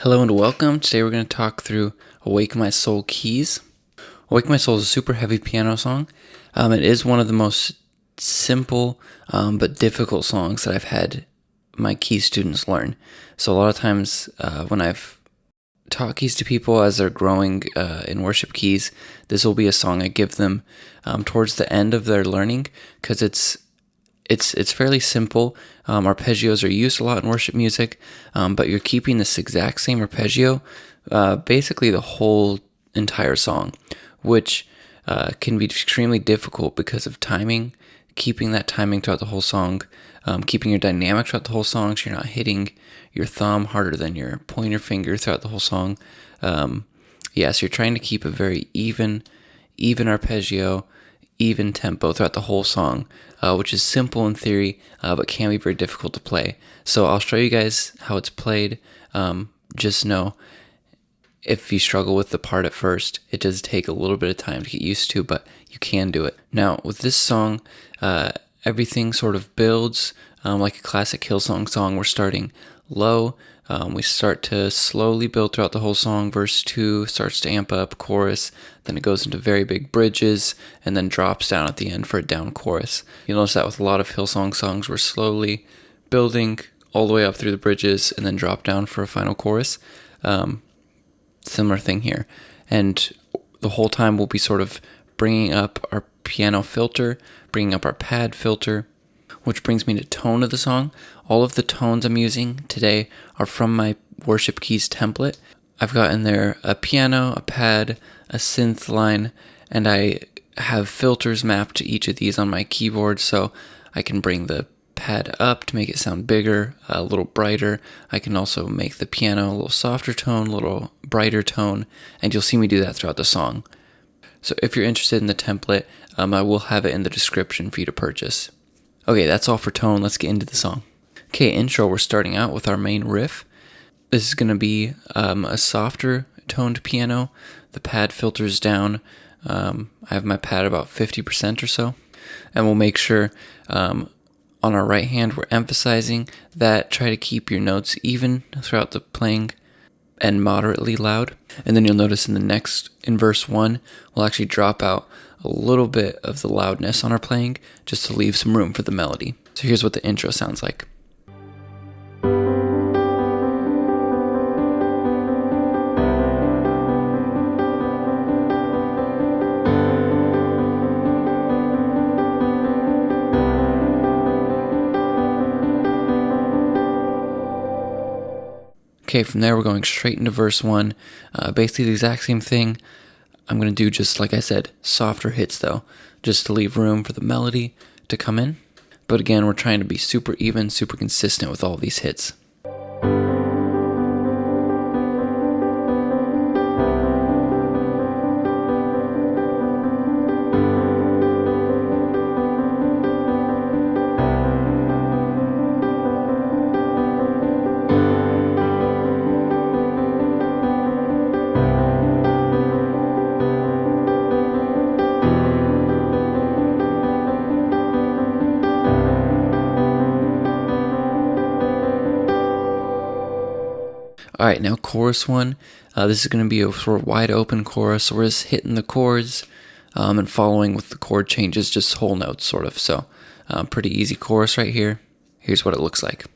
Hello and welcome. Today we're going to talk through Awake My Soul keys. Awake My Soul is a super heavy piano song. It is one of the most simple but difficult songs that I've had my key students learn. So a lot of times when I've taught keys to people as they're growing in worship keys, this will be a song I give them towards the end of their learning because it's fairly simple. Arpeggios are used a lot in worship music, but you're keeping this exact same arpeggio basically the whole entire song, which can be extremely difficult because of timing, keeping that timing throughout the whole song, keeping your dynamic throughout the whole song so you're not hitting your thumb harder than your pointer finger throughout the whole song. So you're trying to keep a very even arpeggio, even tempo throughout the whole song, which is simple in theory, but can be very difficult to play. So I'll show you guys how it's played. Just know, if you struggle with the part at first, it does take a little bit of time to get used to, but you can do it. Now, with this song, everything sort of builds like a classic Hillsong song. We're starting low. We start to slowly build throughout the whole song. Verse 2 starts to amp up, chorus, then it goes into very big bridges, and then drops down at the end for a down chorus. You'll notice that with a lot of Hillsong songs, we're slowly building all the way up through the bridges, and then drop down for a final chorus. Similar thing here. And the whole time we'll be sort of bringing up our piano filter, bringing up our pad filter, which brings me to tone of the song. All of the tones I'm using today are from my worship keys template. I've got in there a piano, a pad, a synth line, and I have filters mapped to each of these on my keyboard, so I can bring the pad up to make it sound bigger, a little brighter. I can also make the piano a little softer tone, a little brighter tone, and you'll see me do that throughout the song. So if you're interested in the template, I will have it in the description for you to purchase. Okay, that's all for tone. Let's get into the song. Okay, intro, we're starting out with our main riff. This is going to be a softer toned piano. The pad filters down. I have my pad about 50% or so. And we'll make sure on our right hand we're emphasizing that. Try to keep your notes even throughout the playing and moderately loud. And then you'll notice in verse 1, we'll actually drop out a little bit of the loudness on our playing just to leave some room for the melody. So here's what the intro sounds like. Okay, from there we're going straight into verse 1. Basically the exact same thing. I'm going to do, just like I said, softer hits though, just to leave room for the melody to come in. But again, we're trying to be super even, super consistent with all these hits. Alright, now chorus 1. This is going to be a sort of wide open chorus, so we're just hitting the chords and following with the chord changes, just whole notes sort of. So pretty easy chorus right here. Here's what it looks like.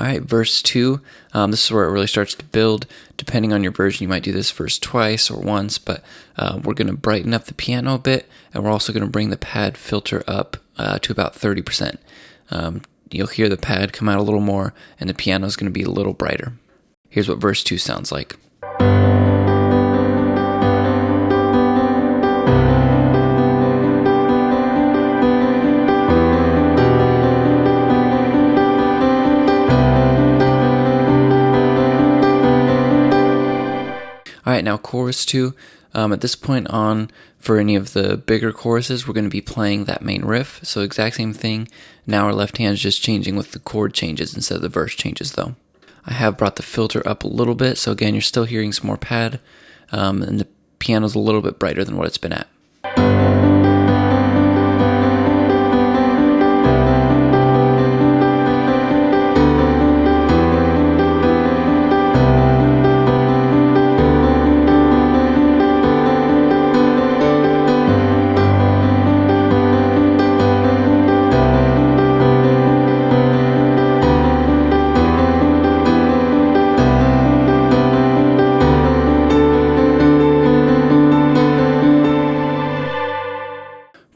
Alright, verse 2, this is where it really starts to build. Depending on your version, you might do this verse twice or once, but we're going to brighten up the piano a bit, and we're also going to bring the pad filter up to about 30%. You'll hear the pad come out a little more, and the piano is going to be a little brighter. Here's what verse 2 sounds like. Alright, now chorus 2, At this point on, for any of the bigger choruses, we're going to be playing that main riff. So exact same thing. Now our left hand's just changing with the chord changes instead of the verse changes though. I have brought the filter up a little bit, so again, you're still hearing some more pad, and the piano's a little bit brighter than what it's been at.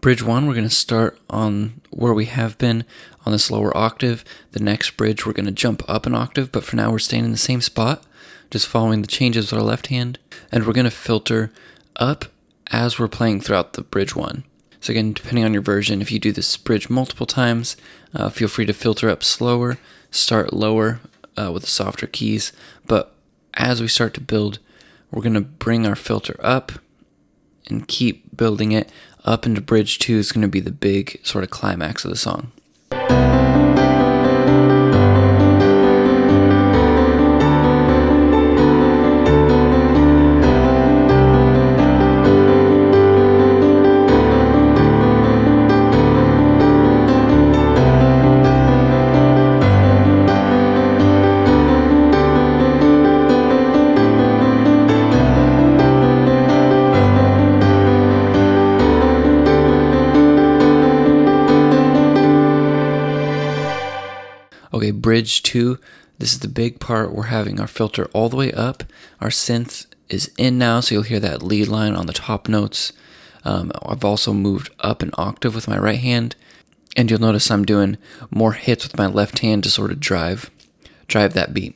Bridge 1, we're going to start on where we have been on this lower octave. The next bridge, we're going to jump up an octave, but for now we're staying in the same spot, just following the changes with our left hand. And we're going to filter up as we're playing throughout the bridge 1. So again, depending on your version, if you do this bridge multiple times, feel free to filter up slower, start lower with the softer keys. But as we start to build, we're going to bring our filter up and keep building it up into bridge 2 is going to be the big sort of climax of the song. Okay, bridge 2, this is the big part. We're having our filter all the way up. Our synth is in now, so you'll hear that lead line on the top notes. I've also moved up an octave with my right hand, and you'll notice I'm doing more hits with my left hand to sort of drive that beat.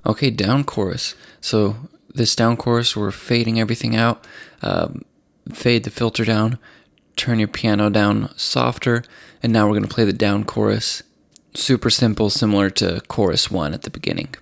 Okay, down chorus. So this down chorus, we're fading everything out. Fade the filter down, turn your piano down softer, and now we're going to play the down chorus. Super simple, similar to chorus 1 at the beginning.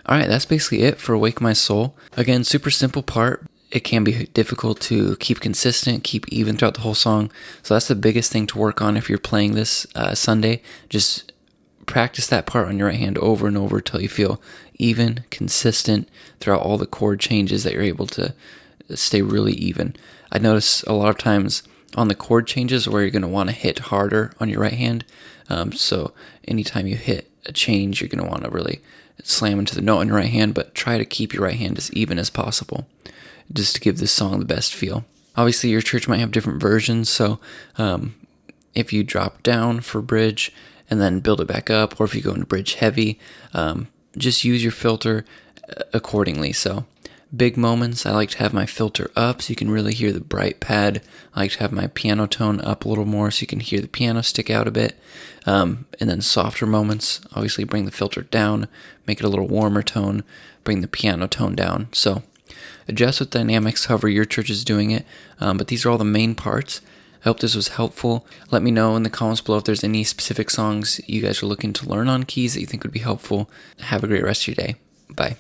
Alright, that's basically it for Wake My Soul. Again, super simple part. It can be difficult to keep consistent, keep even throughout the whole song. So that's the biggest thing to work on if you're playing this Sunday. Just practice that part on your right hand over and over until you feel even, consistent throughout all the chord changes, that you're able to stay really even. I notice a lot of times on the chord changes where you're going to want to hit harder on your right hand. So anytime you hit a change, you're going to want to really slam into the note on your right hand, but try to keep your right hand as even as possible, just to give this song the best feel. Obviously, your church might have different versions, so if you drop down for bridge and then build it back up, or if you go into bridge heavy, just use your filter accordingly. So big moments, I like to have my filter up so you can really hear the bright pad. I like to have my piano tone up a little more so you can hear the piano stick out a bit. And then softer moments, obviously bring the filter down, make it a little warmer tone, bring the piano tone down. So adjust with dynamics however your church is doing it, but these are all the main parts. I hope this was helpful. Let me know in the comments below if there's any specific songs you guys are looking to learn on keys that you think would be helpful. Have a great rest of your day. Bye.